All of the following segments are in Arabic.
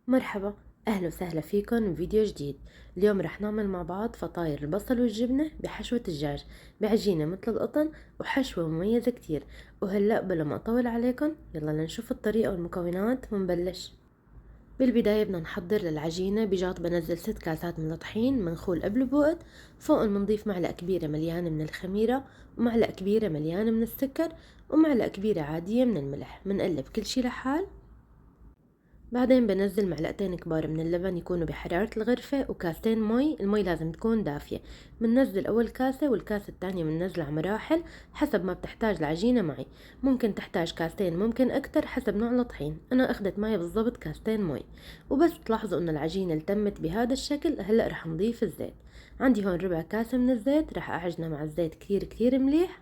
مرحبا، أهلا وسهلا فيكم بفيديو جديد. اليوم رح نعمل مع بعض فطاير البصل والجبنة بحشوة الدجاج بعجينة مثل القطن وحشوة مميزة كتير. وهلأ بلا ما أطول عليكم يلا لنشوف الطريقة والمكونات ونبلش. بالبداية بدنا نحضر للعجينة. بجاط بنزل 6 كاسات من الطحين منخول قبل بوقت، فوقن بنضيف معلقة كبيرة مليانة من الخميرة ومعلقة كبيرة مليانة من السكر ومعلقة كبيرة عادية من الملح. منقلب كل شي لحال. بعدين بنزل معلقتين كبار من اللبن يكونوا بحرارة الغرفة وكاستين مي. المي لازم تكون دافية. بننزل أول كاسة والكاسة التانية بننزلها على مراحل حسب ما بتحتاج العجينة معي. ممكن تحتاج كاستين ممكن أكتر حسب نوع الطحين. أنا أخدت معي بالضبط كاستين مي. وبس تلاحظوا إن العجينة التمت بهذا الشكل هلأ رح نضيف الزيت. عندي هون ربع كاسة من الزيت رح أعجنه مع الزيت كتير كتير مليح.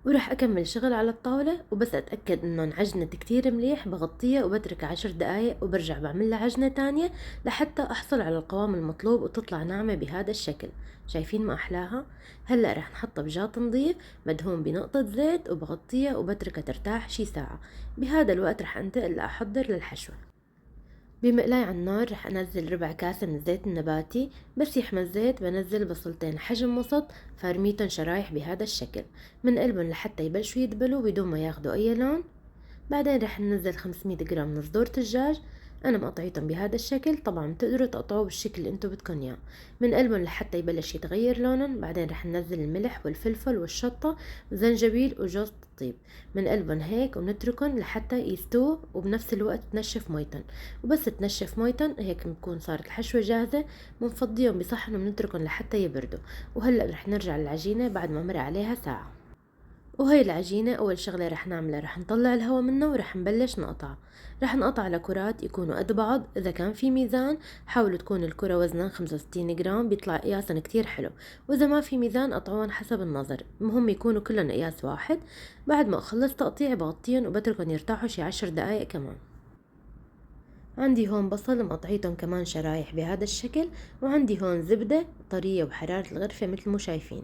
وراح أكمل شغل على الطاولة وبس أتأكد إنه انعجنت كتير مليح بغطيها وبتركها 10 دقايق وبرجع بعملها عجنة تانية لحتى أحصل على القوام المطلوب وتطلع ناعمة بهذا الشكل. شايفين ما أحلاها؟ هلأ راح نحطها بجاط نظيف مدهون بنقطة زيت وبغطيها وبتركها ترتاح شي ساعة. بهذا الوقت راح أنتقل لأحضر للحشوة. بمقلاية على النار رح أنزل ربع كاسة من الزيت النباتي. بس يحمى الزيت بنزل بصلتين حجم وسط فارميتن شرايح بهذا الشكل. منقلبن لحتى يبلشوا يدبلوا بدون ما ياخدوا أي لون. بعدين رح ننزل 500 جرام من صدور الدجاج. انا مقطعيتهم بهذا الشكل، طبعا بتقدروا تقطعوه بالشكل اللي انتو بدكن اياه. بنقلبن لحتى يبلش يتغير لونن. بعدين رح ننزل الملح والفلفل والشطة وزنجبيل وجوز الطيب. بنقلبن هيك ونتركن لحتى يستووا وبنفس الوقت تنشف ميتن. وبس تنشف ميتن هيك بنكون صارت الحشوة جاهزة. بنفضيهم بصحن وبنتركن لحتى يبردوا. وهلأ رح نرجع للعجينة بعد ما مر عليها ساعة. وهي العجينة أول شغلة رح نعملها رح نطلع الهواء منها ورح نبلش نقطع. رح نقطع لكرات يكونوا قد بعض. إذا كان في ميزان حاولوا تكون الكرة وزنها 65 جرام بيطلع قياسا كتير حلو، وإذا ما في ميزان قطعوهم حسب النظر، المهم يكونوا كلهم قياس واحد. بعد ما أخلص تقطيع بغطيهم وبتركن يرتاحوا شي 10 دقايق كمان. عندي هون بصل مقطعيتهم كمان شرايح بهذا الشكل، وعندي هون زبدة طرية وبحرارة الغرفة مثل ما شايفين.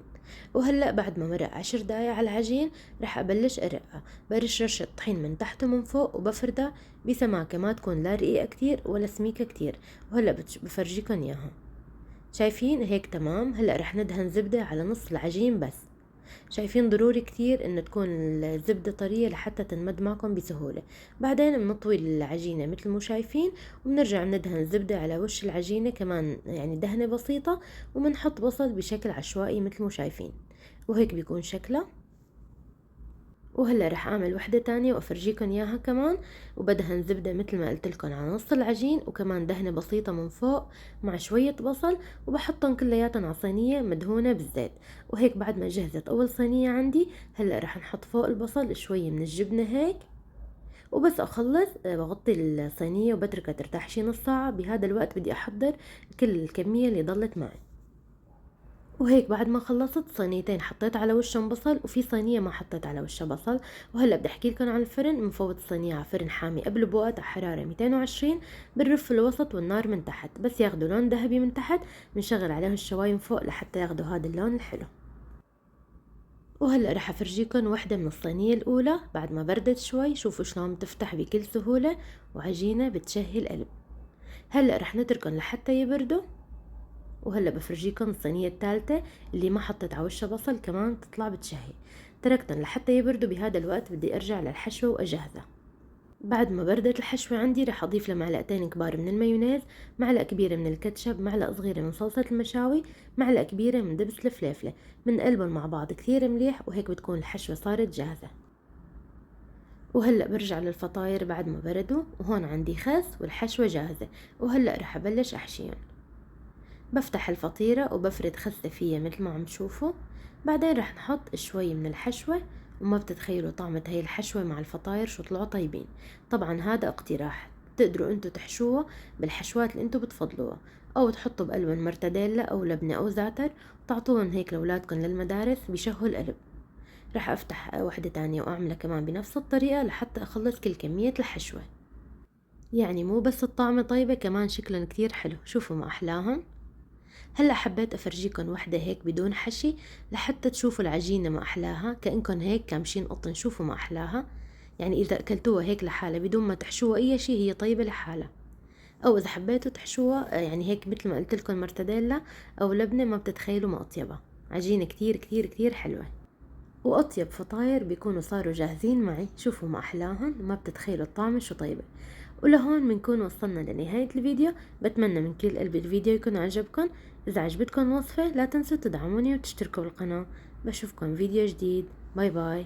وهلأ بعد ما مرق 10 دقايق على العجين رح أبلش أرقها. برش رشة طحين من تحت ومن فوق وبفردها بسماكة ما تكون لا رقيقة كتير ولا سميكة كتير. وهلأ بفرجيكن إياها. شايفين هيك تمام. هلأ رح ندهن زبدة على نص العجين بس. شايفين ضروري كتير ان تكون الزبدة طرية لحتى تنمد معكم بسهولة. بعدين بنطوي العجينة مثل ما شايفين وبنرجع ندهن الزبدة على وش العجينة كمان، يعني دهنة بسيطة. وبنحط بصل بشكل عشوائي مثل ما شايفين، وهيك بيكون شكلها. وهلا رح اعمل وحدة تانية وافرجيكم اياها كمان. وبدهن زبدة مثل ما قلت لكم على نص العجين وكمان دهنة بسيطة من فوق مع شوية بصل، وبحطهم كلياتهم على صينية مدهونة بالزيت. وهيك بعد ما جهزت اول صينية عندي هلا رح نحط فوق البصل شوية من الجبنة هيك. وبس اخلص بغطي الصينية وبتركها ترتاح شي نص ساعة. بهذا الوقت بدي احضر كل الكمية اللي ضلت معي. وهيك بعد ما خلصت صينيتين حطيت على وشهم بصل وفي صينية ما حطيت على وشها بصل. وهلا بدي احكي لكم عن الفرن. بنفوت الصينية على فرن حامي قبل بوقت على حرارة 220 بالرف الوسط والنار من تحت. بس ياخدوا لون ذهبي من تحت بنشغل عليهم الشواي من فوق لحتى ياخدوا هذا اللون الحلو. وهلا رح افرجيكم وحدة من الصينية الاولى بعد ما بردت شوي. شوفوا شلون بتفتح بكل سهولة وعجينة بتشهي القلب. هلا رح نتركن لحتى يبردوا. وهلا بفرجيكم الصينية الثالثة اللي ما حطيت على وشها بصل كمان تطلع بتشهي. تركتن لحتى يبردوا. بهذا الوقت بدي ارجع للحشوة واجهزها. بعد ما بردت الحشوة عندي رح اضيف لها معلقتين كبار من المايونيز، معلقة كبيرة من الكاتشب، معلقة صغيرة من صلصة المشاوي، معلقة كبيرة من دبس الفليفلة. بنقلبن مع بعض كثير مليح وهيك بتكون الحشوة صارت جاهزة. وهلأ برجع للفطاير بعد ما بردوا، وهون عندي خس والحشوة جاهزة. وهلأ رح ابلش احشيهم. بفتح الفطيرة وبفرد خسة فيها مثل ما عم تشوفوا. بعدين رح نحط شوي من الحشوة. وما بتتخيلوا طعمة هاي الحشوة مع الفطاير شو طلعوا طيبين. طبعا هذا اقتراح، تقدروا انتو تحشوها بالحشوات اللي انتو بتفضلوها، او تحطوا بقلبهم مرتديلا او لبنة او زعتر وتعطوهم هيك لاولادكم للمدارس بيشهوا القلب. رح افتح واحدة تانية واعملها كمان بنفس الطريقة لحتى اخلص كل كمية الحشوة. يعني مو بس الطعمة طيبة كمان شكلهم كتير حلو. شوفوا ما احلاهم. هلا حبيت افرجيكم وحدة هيك بدون حشي لحتى تشوفوا العجينة ما احلاها، كأنكم هيك كامشين قطن. شوفوا ما احلاها. يعني اذا اكلتوها هيك لحالها بدون ما تحشوها اي شي هي طيبة لحالها. او اذا حبيتوا تحشوها يعني هيك مثل ما قلت لكم مرتديلا او لبنة، ما بتتخيلوا ما اطيبها. عجينة كتير كتير كتير حلوة. واطيب فطاير بيكونوا صاروا جاهزين معي، شوفوا ما احلاهن، ما بتتخيلوا الطعم شو طيبة. ولهون بنكون وصلنا لنهاية الفيديو. بتمنى من كل قلبي الفيديو يكون عجبكم. اذا عجبتكم الوصفة لا تنسوا تدعموني وتشتركوا بالقناة. بشوفكم فيديو جديد. باي باي.